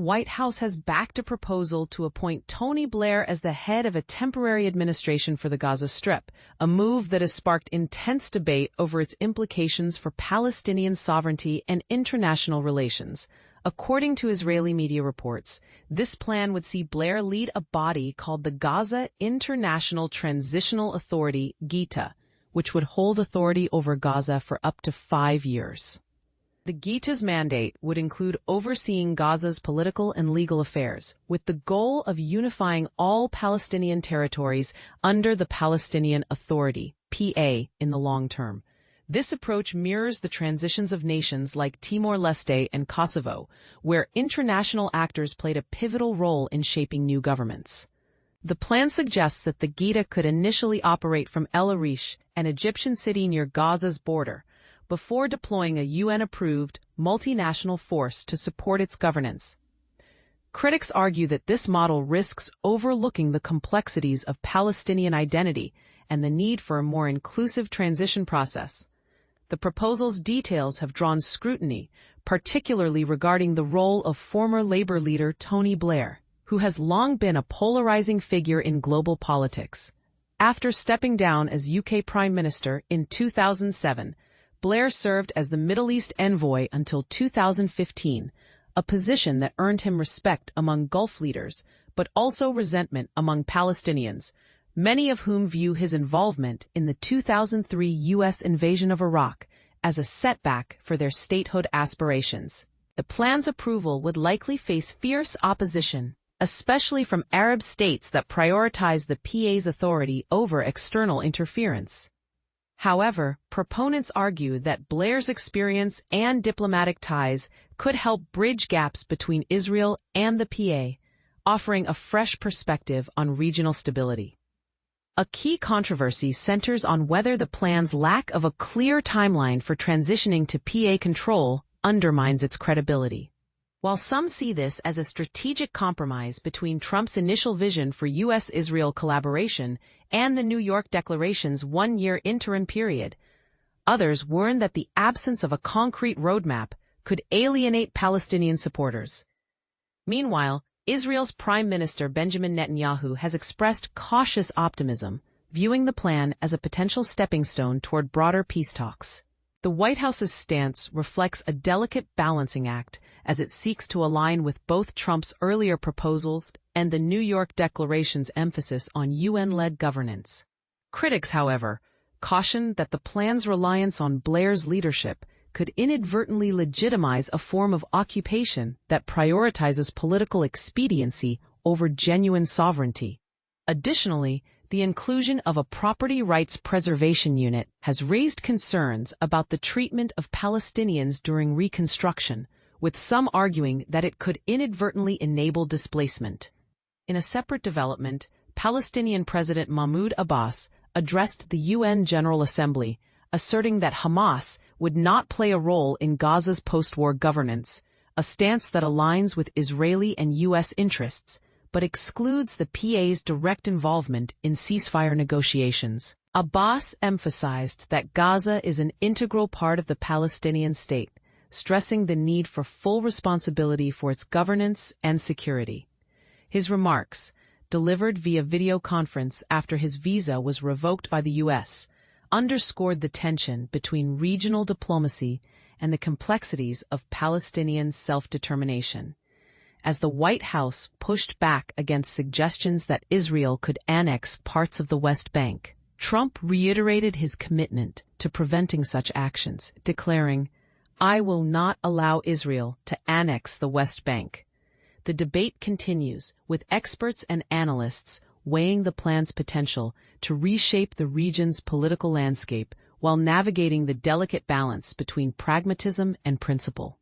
White House has backed a proposal to appoint Tony Blair as the head of a temporary administration for the Gaza Strip, a move that has sparked intense debate over its implications for Palestinian sovereignty and international relations. According to Israeli media reports, this plan would see Blair lead a body called the Gaza International Transitional Authority, GITA, which would hold authority over Gaza for up to 5 years. The GITA's mandate would include overseeing Gaza's political and legal affairs, with the goal of unifying all Palestinian territories under the Palestinian Authority, PA, in the long term. This approach mirrors the transitions of nations like Timor-Leste and Kosovo, where international actors played a pivotal role in shaping new governments. The plan suggests that the GITA could initially operate from el-Arish, an Egyptian city near Gaza's border, before deploying a UN-approved multinational force to support its governance. Critics argue that this model risks overlooking the complexities of Palestinian identity and the need for a more inclusive transition process. The proposal's details have drawn scrutiny, particularly regarding the role of former Labour leader Tony Blair, who has long been a polarizing figure in global politics. After stepping down as UK Prime Minister in 2007, Blair served as the Middle East envoy until 2015, a position that earned him respect among Gulf leaders, but also resentment among Palestinians, many of whom view his involvement in the 2003 U.S. invasion of Iraq as a setback for their statehood aspirations. The plan's approval would likely face fierce opposition, especially from Arab states that prioritize the PA's authority over external interference. However, proponents argue that Blair's experience and diplomatic ties could help bridge gaps between Israel and the PA, offering a fresh perspective on regional stability. A key controversy centers on whether the plan's lack of a clear timeline for transitioning to PA control undermines its credibility. While some see this as a strategic compromise between Trump's initial vision for U.S.-Israel collaboration and the New York Declaration's one-year interim period, others warn that the absence of a concrete roadmap could alienate Palestinian supporters. Meanwhile, Israel's Prime Minister Benjamin Netanyahu has expressed cautious optimism, viewing the plan as a potential stepping stone toward broader peace talks. The White House's stance reflects a delicate balancing act as it seeks to align with both Trump's earlier proposals and the New York Declaration's emphasis on UN-led governance. Critics, however, caution that the plan's reliance on Blair's leadership could inadvertently legitimize a form of occupation that prioritizes political expediency over genuine sovereignty. Additionally, the inclusion of a property rights preservation unit has raised concerns about the treatment of Palestinians during reconstruction, with some arguing that it could inadvertently enable displacement. In a separate development, Palestinian President Mahmoud Abbas addressed the UN General Assembly, asserting that Hamas would not play a role in Gaza's post-war governance, a stance that aligns with Israeli and U.S. interests, but excludes the PA's direct involvement in ceasefire negotiations. Abbas emphasized that Gaza is an integral part of the Palestinian state, stressing the need for full responsibility for its governance and security. His remarks, delivered via video conference after his visa was revoked by the U.S., underscored the tension between regional diplomacy and the complexities of Palestinian self-determination. As the White House pushed back against suggestions that Israel could annex parts of the West Bank, Trump reiterated his commitment to preventing such actions, declaring, "I will not allow Israel to annex the West Bank." The debate continues, with experts and analysts weighing the plan's potential to reshape the region's political landscape while navigating the delicate balance between pragmatism and principle.